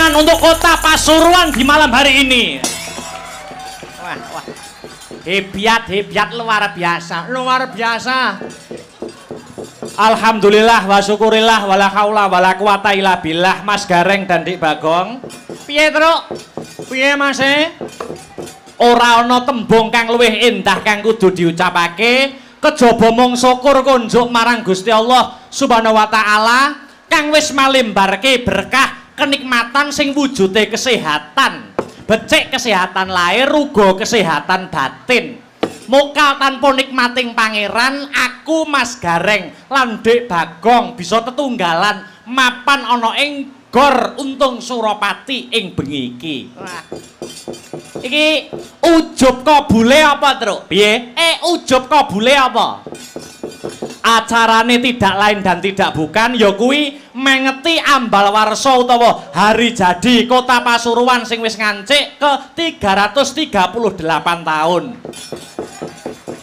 tangan untuk kota Pasuruan di malam hari ini. Wah. Hebat luar biasa. Alhamdulillah wa syukurillah wala haula wala quwata illa billah. Mas Gareng dan Dik Bagong. Piye, Truk? Piye, Mas? Ora ana tembung kang luwih endah kang kudu diucapake kejaba mung syukur kunjuk marang Gusti Allah Subhanahu wa taala kang wis malimbarke berkah kenikmatan sing wujude kesehatan. Becik kesehatan lahir, uga kesehatan batin. Mokal tanpa nikmating pangeran, aku Mas Gareng lan Dik Bagong bisa tetunggalan mapan ana ing Gor Untung Suropati ing bengi iki. Iki ujub kabule apa, Truk? Piye? Ujub kabule apa? Acarane tidak lain dan tidak bukan ya kuwi mengeti ambal warsa utawa hari jadi Kota Pasuruan sing wis ngancik ke 338 tahun.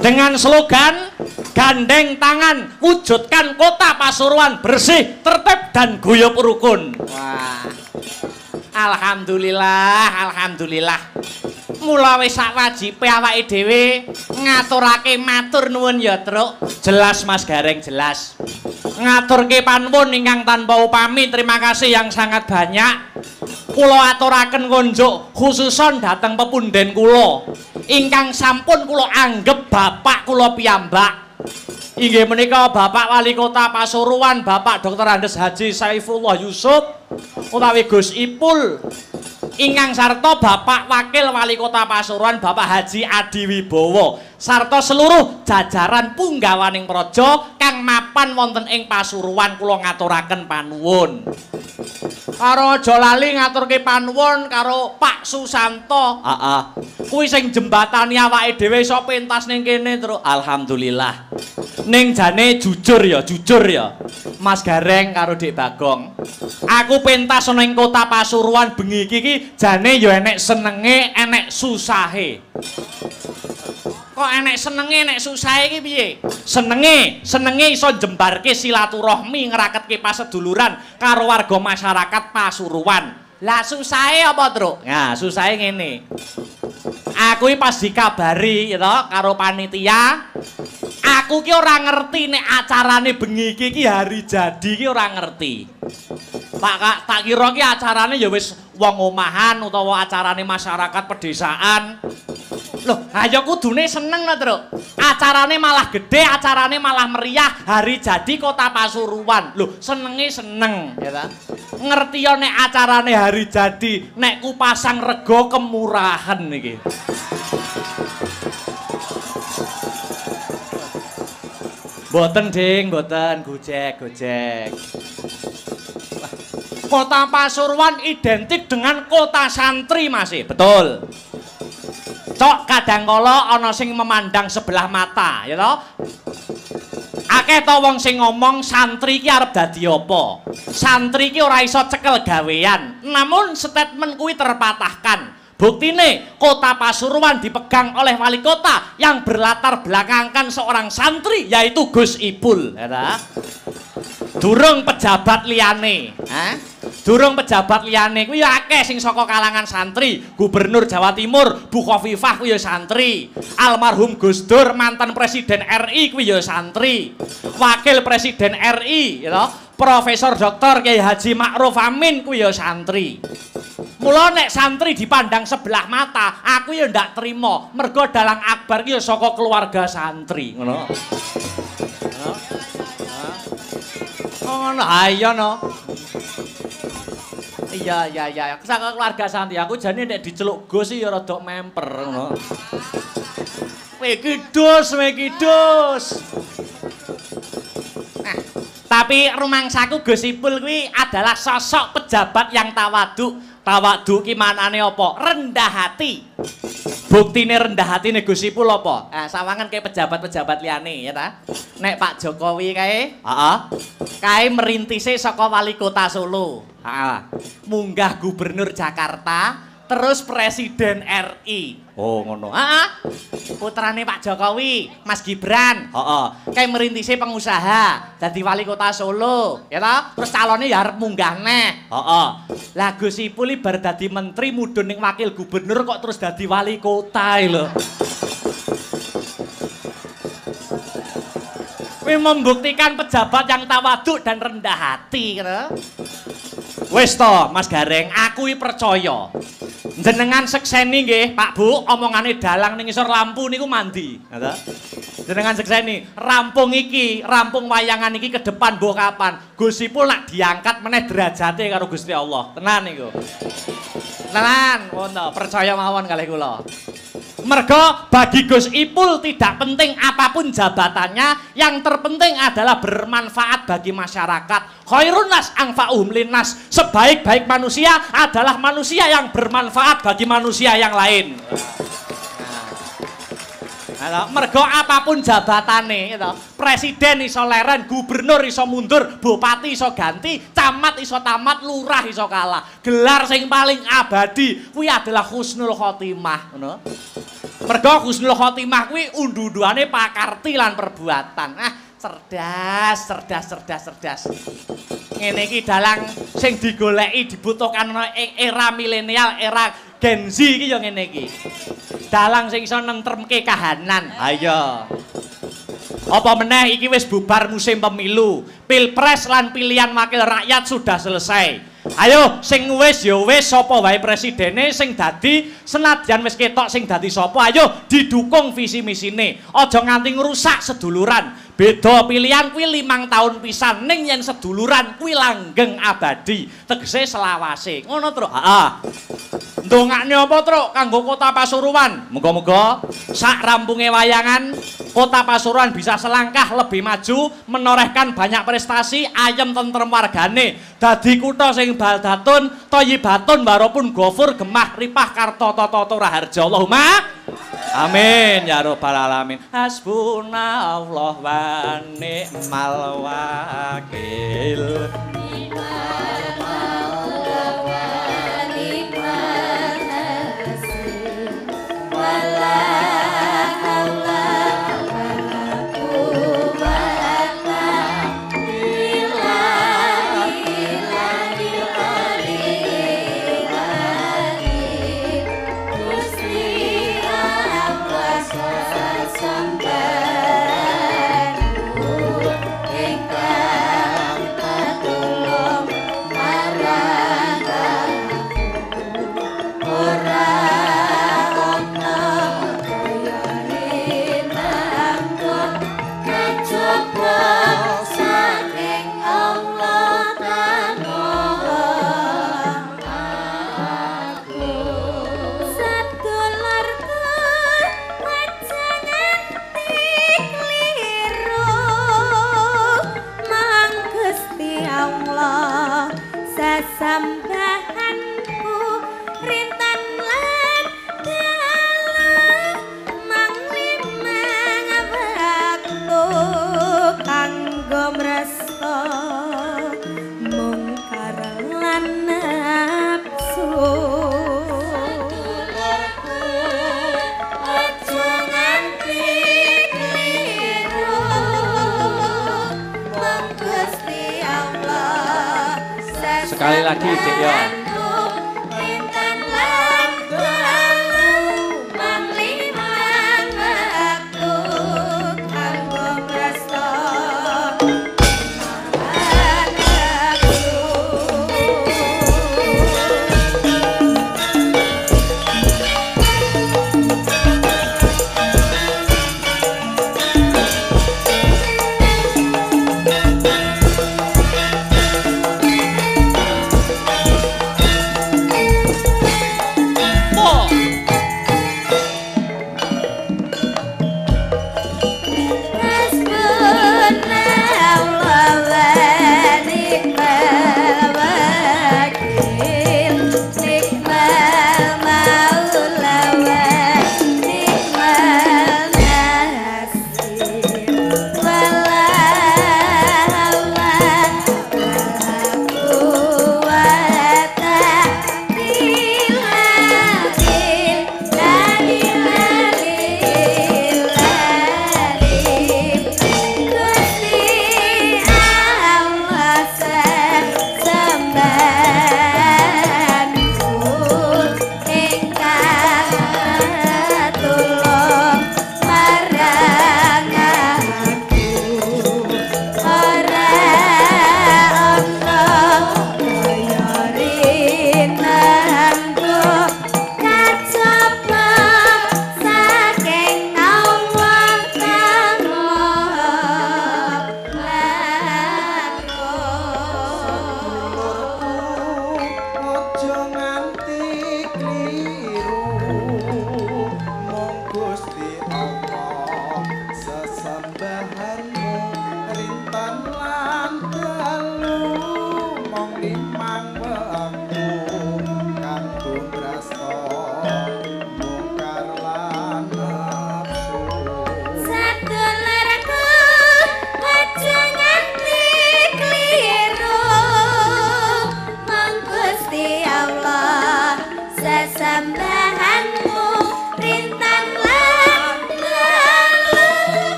Dengan slogan gandeng tangan wujudkan Kota Pasuruan bersih, tertib dan guyub rukun. Wah. Alhamdulillah. Mula wis sak wajibe awake dhewe ngaturake matur nuwun ya, Truk. Jelas Mas Gareng, jelas. Ngaturke panuwun ingkang tanpa upami, terima kasih yang sangat banyak. Kula aturaken konjuk khususon dhateng pepunden kula ingkang sampun kula anggep bapak kula piyambak. Inggih menika Bapak Wali Kota Pasuruan, Bapak Dr. Andes Haji Saifullah Yusuf utawi Gus Ipul. Ingkang sarta Bapak Wakil Wali Kota Pasuruan Bapak Haji Adi Wibowo sarta seluruh jajaran punggawaning praja kang mapan wonten ing Pasuruan kula ngaturaken panuwun. Karo aja lali ngaturke panuwun karo Pak Susanto. Kuwi sing jembatani awake dhewe iso pentas ning kene, Truk. Alhamdulillah. Ning jane jujur ya. Mas Gareng karo Dik Bagong. Aku pentas ana ing Kota Pasuruan bengi iki jane ya enek senenge, enek susahe. Kok enek senenge, enek susahe iki piye? Senenge iso jembarke silaturahmi, ngraketke paseduluran karo warga masyarakat Pasuruan. Lah susahe apa, Truk? Nah, susahe ngene. Aku iki pas dikabari ya karo panitia. Aku ki ora ngerti nek acarane bengi iki hari jadi ki ora ngerti. Tak kira ki acarane ya wis wong omahan utawa acarane masyarakat pedesaan. Loh, ayo kudune seneng lho, Truk. Acarane malah gede, acarane malah meriah, hari jadi Kota Pasuruan. Loh, senenge seneng, ya ta? Ngerti ya nek acarane hari jadi, nek ku pasang rego kemurahan iki. Boten, Ding, boten, gojek. Kota Pasuruan identik dengan kota santri, Mas. Betul. Cok kadangkala ana sing memandang sebelah mata, ya toh? Akeh to wong sing ngomong santri ki arep dadi apa? Santri ki ora iso cekel gawean. Namun statement kuwi terpatahkan. Buktine Kota Pasuruan dipegang oleh wali kota yang berlatar belakangkan seorang santri yaitu Gus Ipul, ya toh? Durung pejabat liyane, Durung pejabat liyane kuwi akeh sing saka kalangan santri. Gubernur Jawa Timur Bu Khofifah kuwi ya santri. Almarhum Gus Dur mantan Presiden RI kuwi ya santri. Wakil Presiden RI ya Profesor Dr. Kiai Haji Ma'ruf Amin kuwi ya santri. Mula nek santri dipandang sebelah mata, aku ya ndak trima. Mergo dalang akbar ki ya saka keluarga santri, ngono. Ngono ayo no. Iya. Saka keluarga santri aku jane nek diceluk Gus ya rada memper ngono. Wekidus. Nah, tapi rumangsaku Gus Ipul kuwi adalah sosok pejabat yang tawadhu. Tawadhu ki manane apa? Rendah hati. Buktine rendah hatine Gus Ipul apa? Sawangan kayak pejabat-pejabat liyane ya ta. Nek Pak Jokowi kae, kae merintise saka wali kota Solo. Munggah gubernur Jakarta, terus Presiden RI. Oh ngono. Putrane Pak Jokowi, Mas Gibran. Heeh. Kayak merintise pengusaha, dadi wali kota Solo, ya toh? Terus calonnya ya arep munggah neh. Heeh. Lah Gus Ipul bar dadi menteri mudhun ning wakil gubernur kok terus dadi wali kota lho. Membuktikan pejabat yang tawaduk dan rendah hati gitu. Wis to Mas Gareng, aku percaya jenengan sekseni nggih Pak Bu, omongane dalang ning isor lampu niku mandi ngono. Jenengan sekseni rampung iki, rampung wayangan iki ke depan mbok kapan Gus Ipul nak diangkat meneh derajate karo Gusti Allah. Tenan niku. Tenan, ngono percaya mawon kalih kula. Mergo bagi Gus Ipul tidak penting apapun jabatannya, yang terpenting adalah bermanfaat bagi masyarakat. Khairun nas anfa'uhum linnas. Sebaik-baik manusia adalah manusia yang bermanfaat bagi manusia yang lain. Mergo apapun jabatane, gitu. Presiden iso leren, gubernur iso mundur, bupati iso ganti, camat iso tamat, lurah iso kalah. Gelar sing paling abadi kuwi adalah husnul khotimah, ngono. Mergo husnul khotimah kuwi undu-unduane pakarti lan perbuatan. Cerdas. Ngene iki dalang sing digoleki dibutuhkan ing era milenial, era Gen Z iki ya ngene iki. Dalang sing iso nentremke kahanan. Ayo. Apa meneh iki wis bubar musim pemilu. Pilpres lan pilihan wakil rakyat sudah selesai. Ayo sing wis ya wis sapa wae presidene sing dadi senadyan wis ketok sing dadi sapa ayo didukung visi misine. Aja nganti ngrusak seduluran. Beda pilihan kuwi 5 tahun pisan ning yen seduluran kuwi langgeng abadi. Tegese selawase. Ngono, Truk. Heeh. Ndongakne apa, Truk? Kanggo Kota Pasuruan. Muga-muga sak rampunge wayangan Kota Pasuruan bisa selangkah lebih maju, menorehkan banyak prestasi, ayem tentrem wargane. Dadi kutha sing baldatun, thayyibatun walaupun ghafur gemah ripah karta tata raharja. Allahumma amin ya rabbal alamin. Hasbunallah wa ni'mal wakil. Sekali lagi, Cik ya.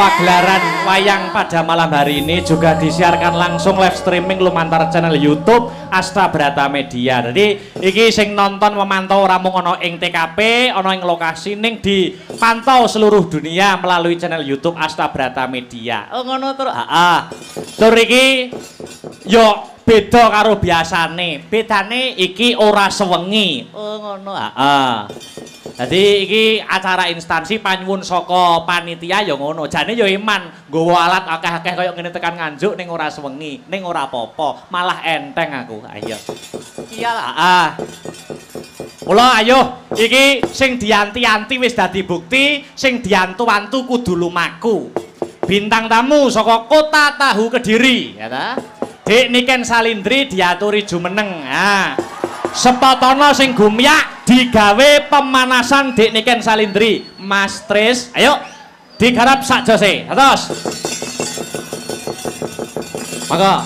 pagelaran wayang pada malam hari ini juga disiarkan langsung live streaming lumantar channel YouTube Asta Brata Media. Jadi iki sing nonton memantau ramung ono ing TKP, ono ing lokasi ning dipantau seluruh dunia melalui channel YouTube Asta Brata Media. Oh ngono terus. Heeh. Tur iki yo beda karo biasane. Bedane iki ora sewengi. Oh ngono. Heeh. Jadi iki acara instansi panyuwun saka panitia ya ngono. Jane ya iman nggawa alat akeh-akeh kaya ngene tekan nganjuk ning ora sewengi, ning ora apa-apa, malah enteng aku. Ayo. Iyalah. Mula ayo iki sing dianti-anti wis dadi bukti, sing diantu-antu kudu lumaku. Bintang tamu saka Kota Tahu Kediri, ya ta? Dik Niken Salindri diaturi jumeneng. Nah, sepotono sing gumyak digawe pemanasan Dik Niken Salindri. Mas Tris, ayo digarap sak jose. Terus. Maka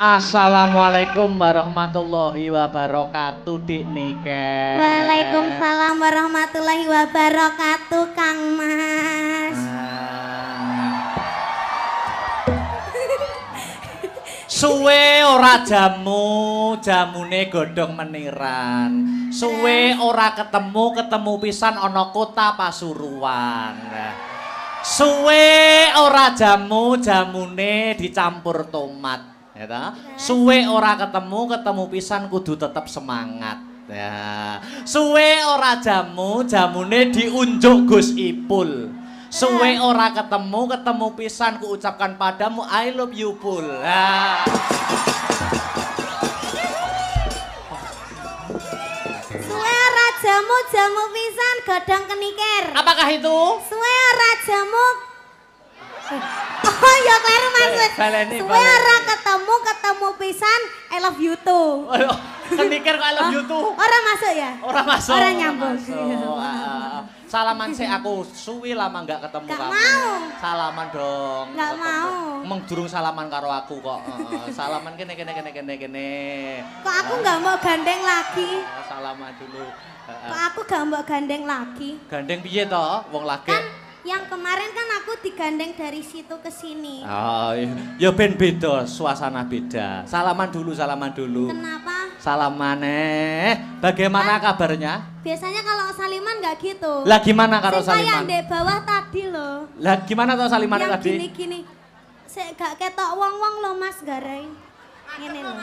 Assalamualaikum warahmatullahi wabarakatuh, Dik Niken. Waalaikumsalam warahmatullahi wabarakatuh, Kang Mas. Suwe ora jamune godhong meniran. Suwe ora ketemu pisan ana Kota Pasuruan. Suwe ora jamu, jamune dicampur tomat, ya ta? Suwe ora ketemu pisan kudu tetep semangat. Ya. Suwe ora jamu, jamune diunjuk Gus Ipul. Suwe ora ketemu pisan ku ucapkan padamu I love you Pul. Ya. Suwe ora jamu, jamu pisan godhong kenikir. Apakah itu? Suwe ora jamu. Oh ya kleru maksud. Suwe ora ketemu pisan I love you too. Kenikir kok I love you too. Ora masuk ya? Ora masuk. Ora nyambung. Salaman sih aku suwi lama nggak ketemu Gak kamu. mau. Salaman dong. Nggak mau. Emang durung salaman karo aku kok. Salaman kene. Kok aku nggak mau gandeng lagi? Salaman dulu. Kok aku gak mau gandeng lagi? Gandeng piye toh? Wong lagi. Kan yang kemarin kan aku digandeng dari situ ke sini. Oh, ya ben beda, suasana beda. Salaman dulu. Kenapa? Salaman bagaimana kabarnya? Biasanya kalau saliman nggak gitu. Lah gimana karo Kayak Saliman? di bawah tadi loh. Lah gimana toh Saliman Yang tadi? gini-gini. Saya gak ketok wong-wong loh Mas Garai. Ngene loh.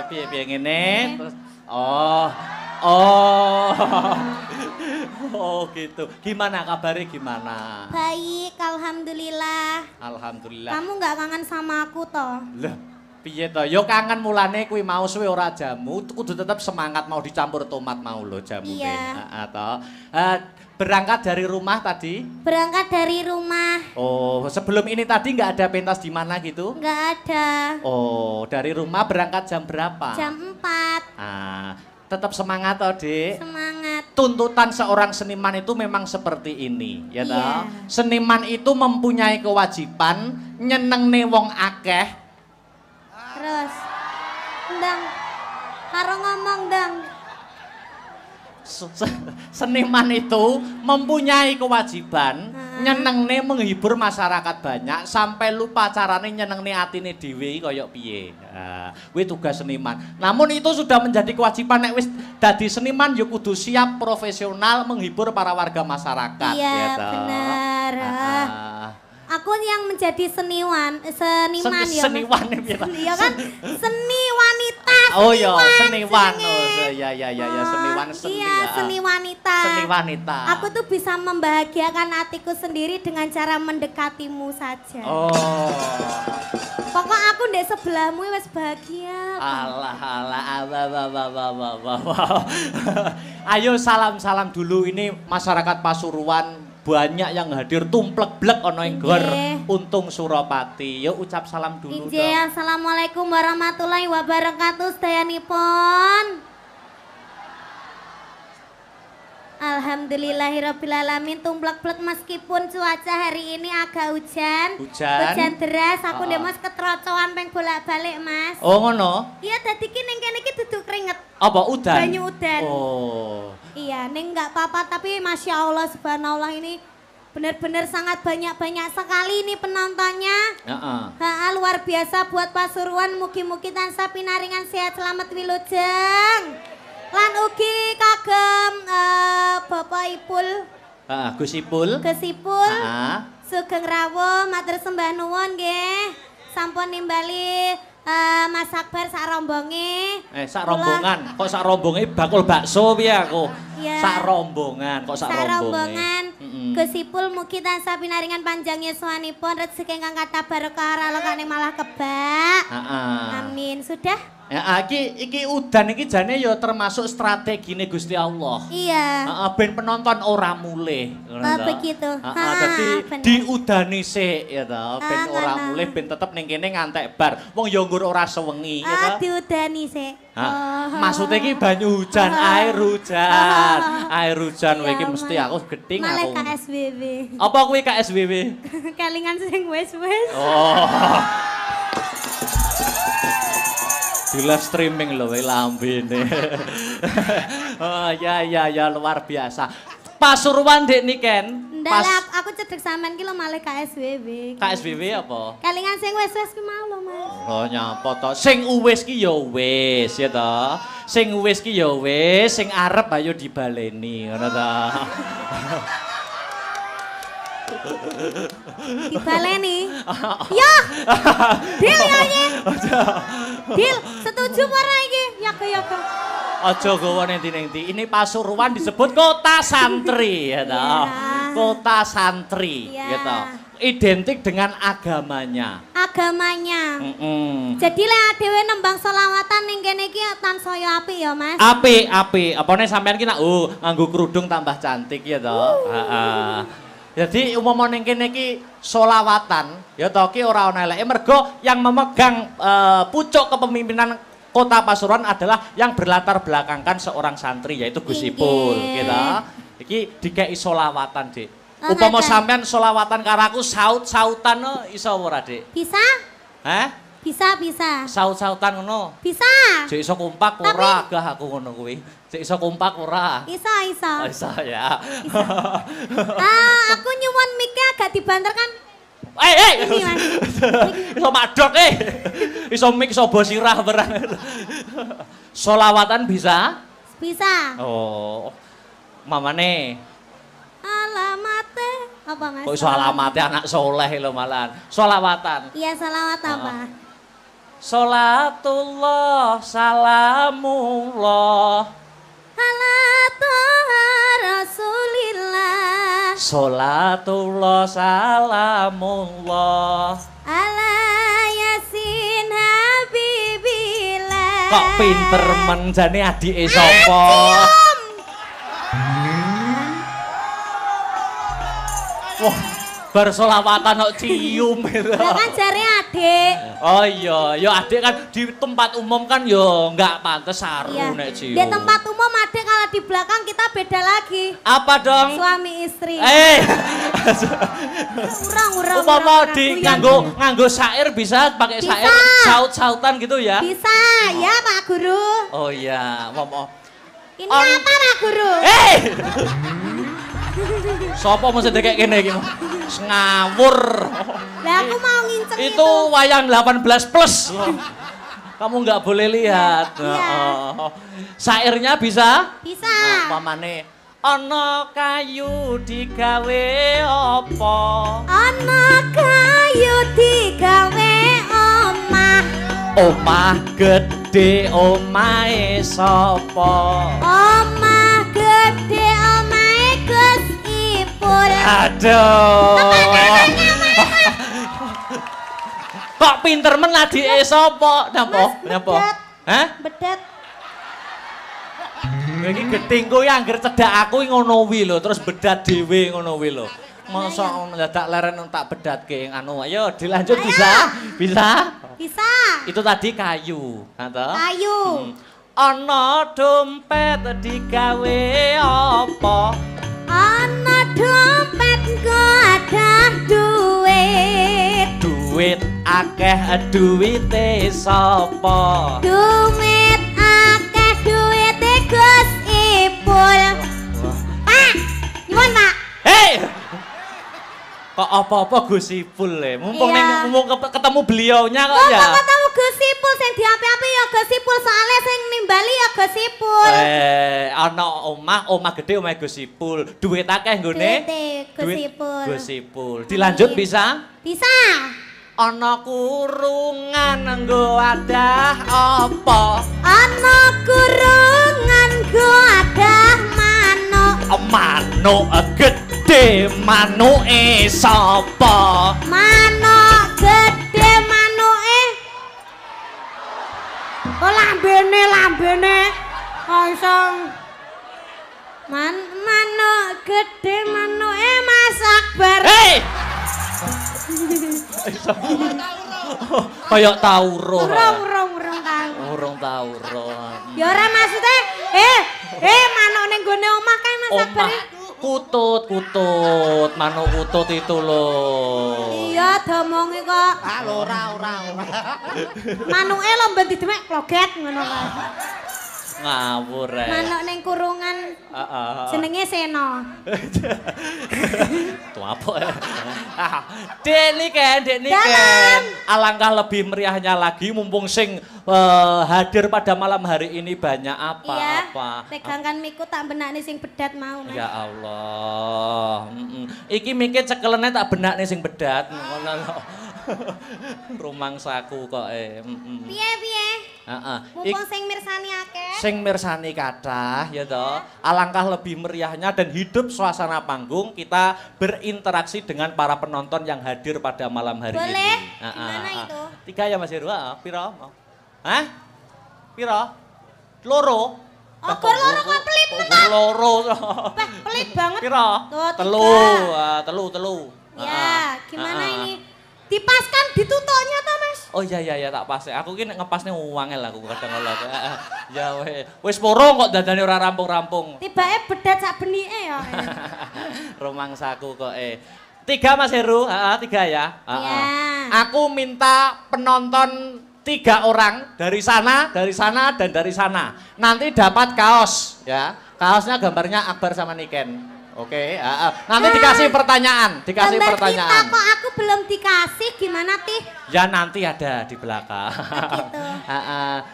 Piye ngene terus oh. Oh gitu. Gimana kabarnya gimana? Baik, alhamdulillah. Alhamdulillah. Kamu nggak kangen sama aku toh? Lah, piye to? Yo kangen mulane kuwi mau suwe ora jamu, kudu tetep semangat mau dicampur tomat mau lho jamune. Iya. Heeh to. Berangkat dari rumah tadi? Berangkat dari rumah. Oh, sebelum ini tadi nggak ada pentas di mana gitu? Nggak ada. Oh, dari rumah berangkat jam berapa? Jam 4. Tetap semangat toh, Dik. Semangat. Tuntutan seorang seniman itu memang seperti ini, ya toh. Iya. Seniman itu mempunyai kewajiban nyenengne wong akeh. Terus. Ndang. Karo ngomong dang. Seniman itu mempunyai kewajiban nyenengne menghibur masyarakat banyak sampai lupa carane nyenengne atine dhewe kaya piye. Kuwi tugas seniman. Namun itu sudah menjadi kewajiban nek wis dadi seniman ya kudu siap profesional menghibur para warga masyarakat. Iya, ya toh. benar. Aku yang menjadi seniman ya. Seniwan Iya kan? Seni wanita. Oh iya, seniwan. Oh ya seniwan seni. Iya, seni wanita. Seni wanita. Aku tuh bisa membahagiakan hatiku sendiri dengan cara mendekatimu saja. Oh. Pokok aku ndek sebelahmu wis bahagia. Allah. Ayo salam dulu ini masyarakat Pasuruan. Banyak yang hadir tumplek-blek ono ing gor Untung Suropati. Yuk ucap salam dulu. Injih, assalamualaikum warahmatullahi wabarakatuh sedayanipun. Alhamdulillahirrabbilalamin tumplek-blek meskipun cuaca hari ini agak hujan deras, aku ndek Mas ketrocoan peng bolak-balik Mas. Oh ngono? Iya dadi ki ning kene iki duduk keringet. Apa udan? Banyu udan. Oh. Iya, ning enggak apa-apa tapi Masya Allah subhanallah ini benar-benar sangat banyak sekali ini penontonnya. Luar biasa buat Pasuruan, mugi-mugi tansah pinaringan sehat selamat wilujeng. Lan ugi kagem Bapak Ipul. Gus Ipul. Sugeng rawuh matur sembah nuwun nggih. Sampun nimbali Mas Akbar sak rombonge. Sak rombongan. Kok sak rombonge bakul bakso piye aku? Ya. Sak rombongan, kok sak rombonge. Gus Ipul mugi tansah pinaringan panjang yuswanipun rezeki ingkang kathah barokah ralokane malah kebak. Amin. Sudah? Ya, iki udan iki jane ya termasuk strategine Gusti Allah. Iya. Ben penonton ora mulih. Begitu. Dadi diudani sik ya ta, ben ora mulih ben tetep ning kene ngantek bar. Wong ya nggur ora sewengi ya ta. Diudani sik. Maksudnya iki banyu hujan, air hujan. Air hujan iki mesti aku geding aku. Malah KSBB. Apa kuwi KSBB? Kelingan sing wis-wis. Oh. Di live streaming loh lambene. Oh ya luar biasa. Pasuruan dek niken. Ndak aku cedek sampean ki lho malih KSBB. KSBB apa? Kelingan sing wis-wis ki mau lho Mas. Oh nyapa to. Sing uwis ki ya wis ya to. Sing uwis ki ya wis, sing arep ayo dibaleni ngono to. Dibaleni. Ya. Dil ya iki. Dil, setuju ora iki? Ya ya. Aja gawa nenti-nenti. Ini Pasuruan disebut kota santri ya toh. Kota santri gitu. Identik dengan agamanya. Agamanya. Jadi lek dhewe nembang selawatan ning kene iki tansaya apik ya, Mas. Apik. Apane sampean ki nak nganggo kerudung tambah cantik ya toh. Heeh. Jadi umum ning kene iki selawatan ya toh ki ora ana eleke mergo yang memegang pucuk kepemimpinan Kota Pasuruan adalah yang berlatar belakangkan seorang santri yaitu Gus Ipul gitu. Iki dikei selawatan, Dik. Upama sampean selawatan karo aku saut-sautan iso ora, Dik? Bisa? Hah? Bisa. Saut-sautan ngono? Bisa. Jek iso kompak ora gah aku ngono kuwi. Jek iso kompak ora? Iso. Oh, iso ya. Bisa. Aku nyuwun mic-e agak dibanterkan. Ini, Mas. Iso madok Iso mik iso bosirah barang. Selawatan bisa? Bisa. Oh. Mamane Alamate apa, Mas? kok iso alamate anak soleh lho malahan. Selawatan. Iya, selawat apa? Salatullah salamullah ala toha Rasulillah. Salatullah salamullah Ala Yasin Habibillah. kok pinter men jane adike sapa? Wah, bar selawatan kok cium gitu. Lah kan jare adik. Oh iya, ya adik kan di tempat umum kan ya enggak pantes saru nek cium. Di tempat umum adik kalau di belakang kita beda lagi. Apa dong? Suami istri. Urang. Upama di nganggo syair bisa pakai syair saut-sautan gitu ya? Bisa, ya Pak Guru. Oh iya, Ini apa Pak Guru? Sopo mesti kayak gini iki? Ngawur. Lah aku mau nginceng itu wayang 18 plus. Kamu nggak boleh lihat. Syairnya bisa? Bisa. Pamane ana kayu digawe apa? Ana kayu digawe omah. Omah gede omahe sapa? Omah gede omahe Gus Ipul. Aduh. Kok pinter men adike sapa? Napa? Hah? Bedet. Iki getingku ya anggere cedhak aku ngono wi lho, terus bedat dhewe ngono wi lho. Masa dadak leren tak bedatke anu. Ayo dilanjut bisa? Bisa? Bisa. Itu tadi kayu, toh? Kayu. Ana dompet digawe apa? Ana dompet nggo ada duit. Duit akeh duwite sapa? Duit akeh duwite Gus Ipul. Pak, nyuwun Pak. Hei! Kok apa-apa Gus Ipul mumpung ketemu beliaunya kok ya. Kok ketemu Gus Ipul sing diapi-api ya Gus Ipul soalnya sing nimbali ya Gus Ipul. Ana omah gede omah Gus Ipul. Duit akeh nggone. Gus Ipul. Dilanjut bisa? Bisa. Ana kurungan nggo adah apa? Ana kurungan nggo adah manuk. Manuk gede manuke sapa? Manuk gede manuke. Oh lambene. Kosong. Manuk gede manuke Mas Akbar. Hei! Kayak tawuruh. Urung tawuruh. Ya ora maksude, manuk ning gone omah kae Mas Akbar. Kutut, manuk kutut itu loh. Iya, domonge kok. Ora. Manuke lho ben didemek kloget ngono kae. Ngawur ae. Manuk ning kurungan. Jenenge Seno. Tuh apa ya? Dek Niken. Alangkah lebih meriahnya lagi mumpung sing hadir pada malam hari ini banyak apa-apa. Iya, tegangkan miku tak benakne sing bedat mau, Mas. Ya Allah. Iki mikir cekelene tak benakne sing bedat. Ngono lho. Rumangsaku kok Piye? Mumpung sing mirsani akeh. Sing mirsani kathah ya toh. Alangkah lebih meriahnya dan hidup suasana panggung kita berinteraksi dengan para penonton yang hadir pada malam hari ini. Boleh? Gimana itu? 3 ya Mas Heru, piro? Hah? Piro? Loro? Oh, loro kok pelit tenan. Loro. Pelit banget. Piro? Telu. Ya, gimana ini? Dipaskan ditutoknya toh, Mas? Oh iya tak pas. Aku ki nek ngepasne wangel aku kadang kala. Ya wis poro kok dadane ora rampung-rampung. Tibake bedat sak benike ya. Rumangsaku kok 3 Mas Heru, 3 ya. Iya. Aku minta penonton 3 orang dari sana, dan dari sana. Nanti dapat kaos ya. Kaosnya gambarnya Akbar sama Niken. Oke, nanti dikasih pertanyaan, Kita kok aku belum dikasih, gimana Tih? Ya nanti ada di belakang.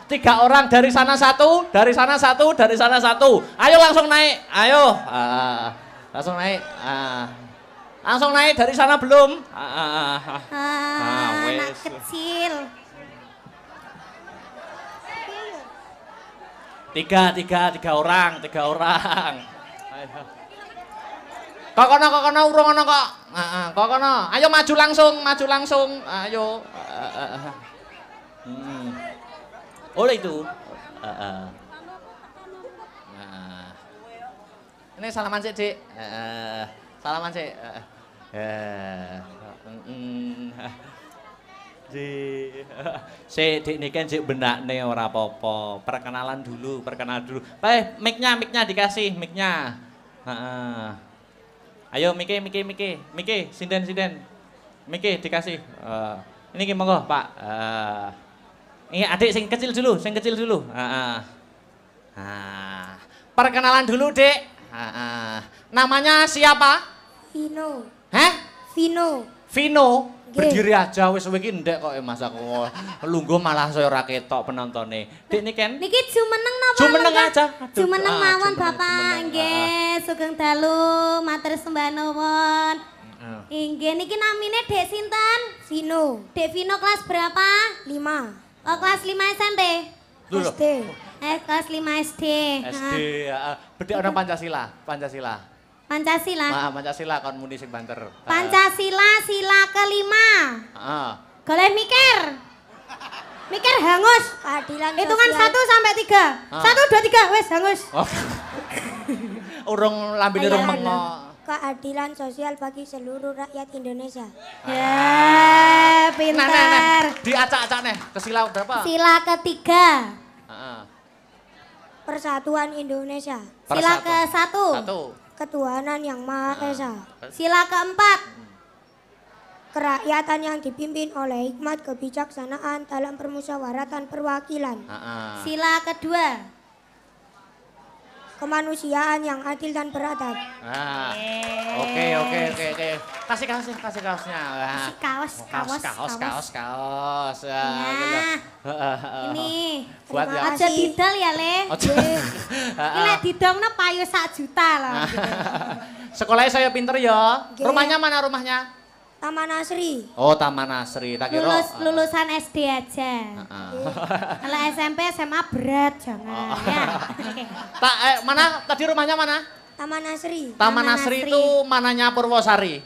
Gitu. 3 orang dari sana 1, dari sana 1, dari sana 1. Ayo langsung naik, ayo. Langsung naik. Langsung naik dari sana belum? Anak kecil. 3 orang. Ayo. Kok kono urung ono kok. Kok kono. Ayo maju langsung. Ayo. Oleh itu. Ini salaman sik, Dik. Salaman sik. Dik Niken sik benakne ora apa-apa. Perkenalan dulu. Mic-nya dikasih, mic-nya. Ayo Miki, sinden. Miki dikasih. Ini ki monggo, Pak. Ini adik sing kecil dulu. Perkenalan dulu, Dek. Namanya siapa? Vino. Hah? Vino. Berdiri aja wis iki ndek kok Mas aku. Lungguh malah saya ora ketok penontonnya. Dek Niken. Niki jumeneng napa? Jumeneng aja. Jumeneng mawon Bapak. Nggih, sugeng dalu, matur sembah nuwun. Nggih, niki namine Dek sinten? Vino. Dek Vino kelas berapa? 5. Oh, kelas 5 SMP. SD. Kelas 5 SD. SD, bedek ana Pancasila. Pancasila kon muni sing banter. Pancasila sila kelima. Goleh mikir hangus. Keadilan hitungan sosial. 1 sampai 3. 1, 2, 3 wes hangus. Urung lambene urung mengo. Keadilan sosial bagi seluruh rakyat Indonesia. Ya, pintar. Diacak-acak nih, ke sila berapa? Sila ketiga. Persatuan Indonesia. Sila ke-1. 1. Ketuhanan yang Maha Esa. Sila ke-4. Kerakyatan yang dipimpin oleh hikmat kebijaksanaan dalam permusyawaratan perwakilan. Sila kedua. Kemanusiaan yang adil dan beradab. Oke. Kasih kaosnya. Kaos. Ini. Buat ya. Aja didol ya, Le. Ini didongnya payu 1 juta loh. Sekolahnya saya pinter ya. Oke. Rumahnya mana rumahnya? Taman Asri. Oh, Taman Asri. Tak kira. Lulusan SD aja. Kalau SMP SMA berat jangan ya. Mana tadi rumahnya mana? Taman Asri. Taman Asri itu mananya Purwosari.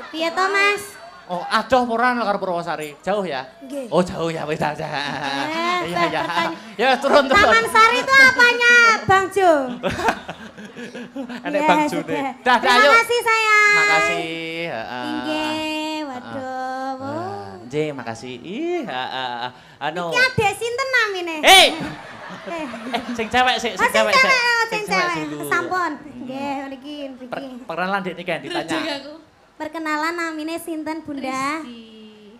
Piye to, Mas? Oh, adoh ora karo Purwosari. Jauh ya? Nggih. Oh, jauh ya wis aja. Iya. Ya, turun. Taman Sari itu apanya, Bang Jo? Enek Bang Jo deh. Dah, ayo. Terima kasih, sayang. Makasih. Nggih, waduh. Nggih, makasih. Anu. Iki adek sinten namine? Hei. Sing cewek sik, Sing cewek. dulu. Sampun. Nggih, mriki. Perkenalan Dik Niken ditanya. Perkenalan namine sinten, Bunda?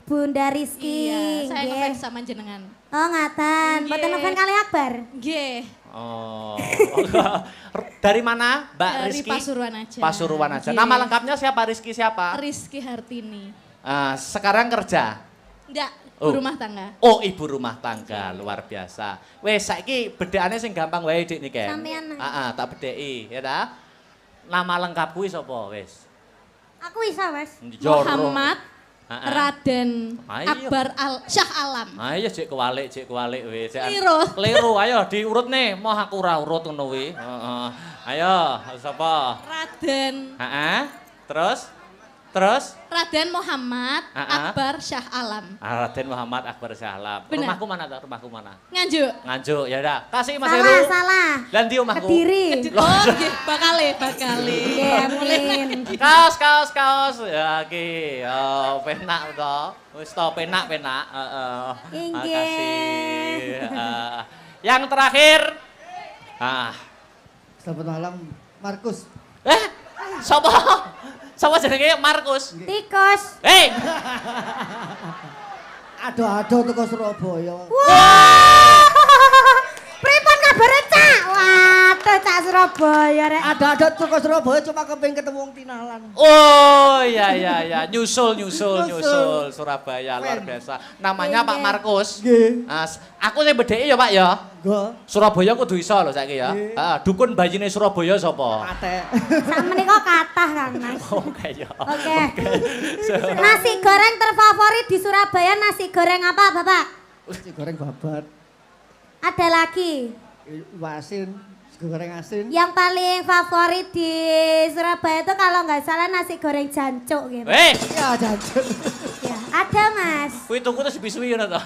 Bunda Rizky. Iya, saya ngefans sama jenengan. Oh, ngaten. Mboten ngefans kali Akbar? Nggih. Oh. Dari mana, Mbak Rizky? Dari Pasuruan aja. Pasuruan aja. Nama lengkapnya siapa? Rizky siapa? Rizky Hartini. Sekarang kerja? Enggak, ibu rumah tangga. Oh, ibu rumah tangga, luar biasa. Wes, saiki bedekane sing gampang wae Dik niki. Sampeyan. Tak bedheki, ya ta? Nama lengkap kuwi sapa, wes? Aku bisa, Mas. Muhammad Raden Akbar Syah Alam. Ayo cek kewalik wis. Keliru. Ayo diurut nih. Mau aku ora urut ngono kuwi. Heeh. Ayo, sapa? Raden. Terus? Raden Muhammad Akbar Syah Alam. Raden Muhammad Akbar Syah Alam. Rumahku mana tak? Rumahku mana? Nganjuk, ya udah. Kasih Mas Heru. Salah. Lan ndi omahku? Kediri. Oh, nggih, bakale. Nggih, amin. Kaos. Ya iki, penak to. Wis to penak. Heeh. Makasih. Yang terakhir. Selamat malam, Markus. Sapa jenenge Markus? Tikus. Hei. Aduh teko Surabaya. Wah. Pripun kabare, Cak? Waduh, Cak Surabaya rek. Ada teko Surabaya cuma kepengin ketemu wong tinalan. Oh, iya. Nyusul Surabaya luar biasa. Namanya Pak Markus. Nggih. Aku sing bedheki ya, Pak ya. Nggih. Surabaya kudu iso lho saiki ya. Dukun bayine Surabaya sapa? Patek. Sakmenika kathah kan, Mas. Oh, kaya. Oke. Nasi goreng terfavorit di Surabaya nasi goreng apa, Bapak? Nasi goreng babat. Ada lagi. Asin, nasi goreng asin. Yang paling favorit di Surabaya itu kalau nggak salah nasi goreng jancuk gitu. Ya jancuk. Ya, ada Mas. Kuwi tuku terus bisuwi ngono to.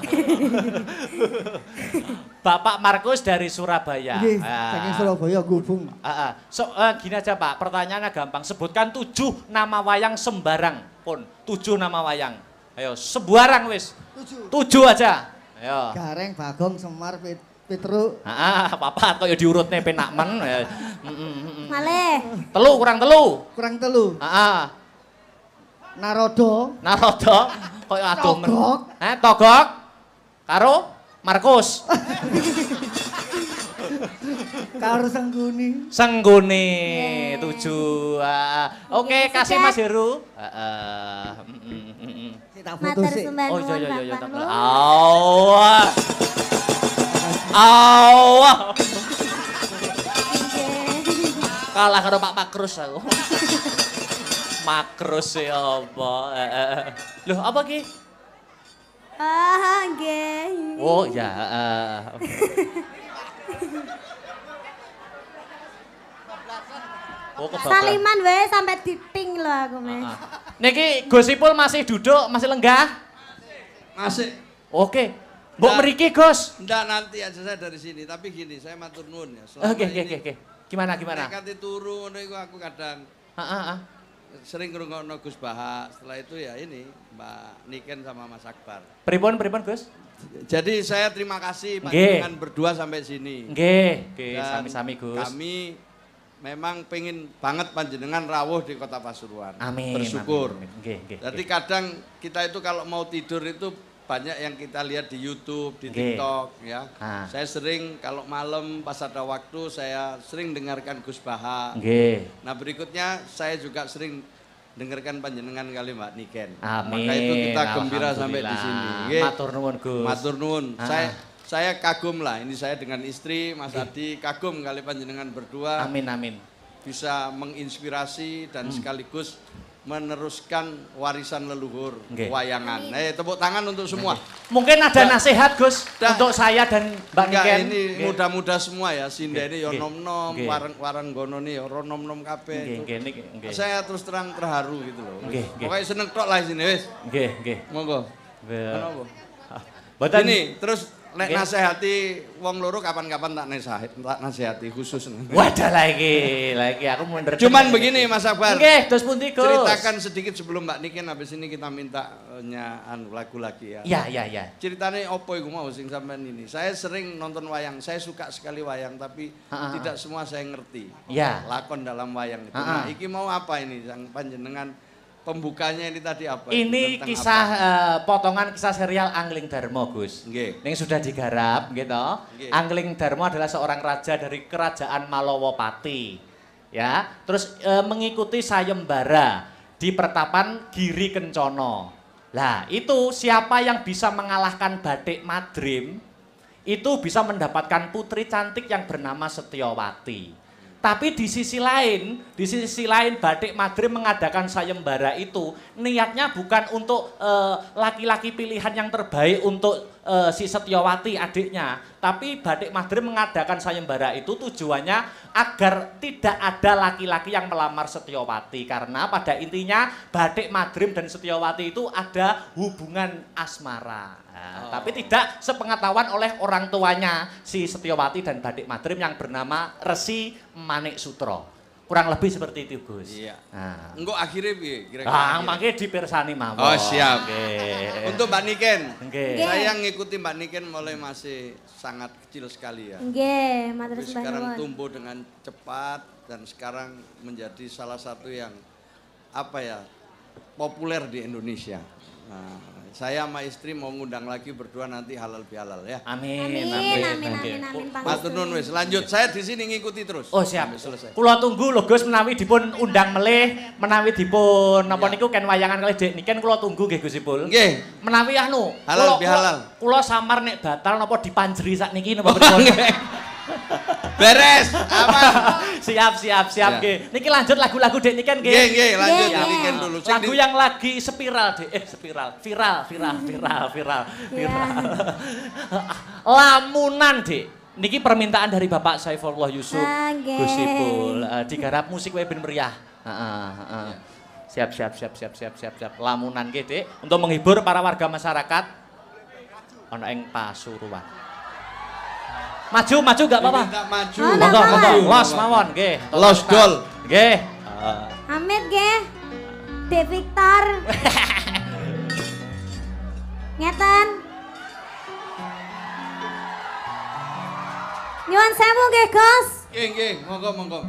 Bapak Markus dari Surabaya. Nggih, saking Surabaya gubung. Gini aja Pak, pertanyaannya gampang. Sebutkan 7 nama wayang sembarang pun. 7 nama wayang. Ayo, sembarang wis. 7 aja. Ayo. Gareng, Bagong, Semar, Petruk. Papat kok ya diurutne penak men. Malih. Kurang telu. Narodo. Kok aduh men. Togok. Togok. Karo Markus. Karo Sengguni. 7. Oke, kasih Mas Heru. Tak foto sih. Oh iya. Awah. Kalah karo Pak Makrus aku. Makrus ya apa? Loh, apa ki? Nggih. Oh ya. Saliman wae sampai diting lho aku meh. Niki Gus Ipul masih duduk, masih lenggah? Masih. Oke. Mbok mriki, Gus. Ndak, nanti aja saya dari sini, tapi gini, saya matur nuwun ya. Oke. Gimana? Nek turu ngono iku aku kadang sering ngrungokno Gus Baha. Setelah itu ya ini Mbak Niken sama Mas Akbar. Pripun, Gus? Jadi saya terima kasih panjenengan berdua sampai sini. Nggih, sami-sami Gus. Kami memang pengen banget panjenengan rawuh di Kota Pasuruan. Amin. Bersyukur. Nggih. Jadi kadang kita itu kalau mau tidur itu banyak yang kita lihat di YouTube, di TikTok ya. Saya sering kalau malam pas ada waktu saya sering dengarkan Gus Baha. Nah, berikutnya saya juga sering dengarkan panjenengan kali Mbak Niken. Amin. Maka itu kita gembira sampai di sini. Matur nuwun Gus. Matur nuwun. Saya kagum lah, ini saya dengan istri, Mas Adi, kagum kali panjenengan berdua. Amin. Bisa menginspirasi dan sekaligus meneruskan warisan leluhur wayangan. Tepuk tangan untuk semua. Mungkin ada nasihat Gus untuk saya dan Mbak Niken. Ini muda-muda semua ya, Sinda ini ya nom-nom, warang gono ini ya nom-nom kabeh. Saya terus terang terharu gitu loh. Pokoknya seneng tok lah sini wis. Nggih. Monggo. Mboten ini terus nek nasihati wong loro kapan-kapan tak nasihati khusus. Wadah lagi aku mau ngerti. Cuman begini Mas Akbar. Nggih, terus pundi Gus? Ceritakan sedikit sebelum Mbak Niken, habis ini kita minta lagu lagi ya. Iya. Ceritanya opo iku mau sing sampean ini. Saya sering nonton wayang, saya suka sekali wayang tapi tidak semua saya ngerti. Iya. Lakon dalam wayang itu. Nah, iki mau apa ini yang panjenengan pembukanya ini tadi apa? Ini kisah potongan kisah serial Angling Darmo, Gus. Nggih. Yang sudah digarap gitu. Angling Darmo adalah seorang raja dari kerajaan Malowopati. Ya, terus mengikuti sayembara di pertapan Giri Kencono. Lah, itu siapa yang bisa mengalahkan Bathik Madrim itu bisa mendapatkan putri cantik yang bernama Setyowati. Tapi di sisi lain Bathik Madrim mengadakan sayembara itu niatnya bukan untuk laki-laki pilihan yang terbaik untuk si Setyowati adiknya. Tapi Bathik Madrim mengadakan sayembara itu tujuannya agar tidak ada laki-laki yang melamar Setyowati. Karena pada intinya Bathik Madrim dan Setyowati itu ada hubungan asmara. Nah, tapi tidak sepengetahuan oleh orang tuanya si Setyowati dan Bathik Madrim yang bernama Resi Manik Sutro. Kurang lebih seperti itu, Gus. Iya. Nah. Engko akhirnya piye kira-kira? Ah, mangke dipirsani mawon. Oh, siap. Okay. Untuk Mbak Niken. Okay. Saya ngikuti Mbak Niken mulai masih sangat kecil sekali ya. Nggih, matur Tapi sembah sekarang nuwun. tumbuh dengan cepat dan sekarang menjadi salah satu yang apa ya? Populer di Indonesia. Nah, saya sama istri mau ngundang lagi berdua nanti halal bihalal ya. Amin. Amin. Matur nuwun wis. Lanjut, saya di sini ngikuti terus. Oh, siap. Sampai selesai. Kula tunggu lho Gus menawi dipun undang melih, menawi dipun napa niku ken wayangan kalih Dek Niken kula tunggu nggih Gus Ipul. Nggih. Menawi anu, halal bihalal. Kula samar nek batal napa dipanjeri sakniki napa pripun? Beres, aman. Siap nggih. Niki lanjut lagu-lagu Dek Niken nggih. Nggih, lanjut Mbak Niken dulu. Lagu yang lagi spiral Dek, viral. Lamunan Dek. Niki permintaan dari Bapak Saifullah Yusuf Gus Ipul. Digarap musik wae ben meriah. Heeh. Siap. Lamunan nggih Dek untuk menghibur para warga masyarakat ana ing Pasuruan. Maju gak apa-apa. Maju. Monggo. Los mawon nggih. Los gol. Nggih. Amit nggih. Dek Victor. Ngeten. Nyuwun sewu nggih, Gus. Nggih, monggo.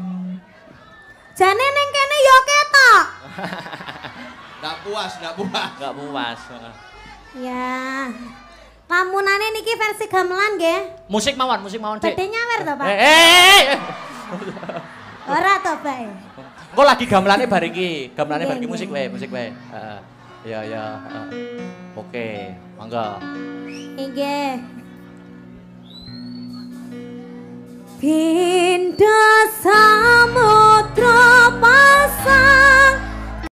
Jane ning kene yo ketok. Ndak puas. Enggak puas. Ya. Lamunane niki versi gamelan nggih. Musik mawon, Dek. Badhe nyawer to, Pak? Ora to, Pak. Engko lagi gamelane bar iki. Gamelane bar iki musik wae. Heeh. Ya. Oke, monggo. Nggih. Pindha samudra pasang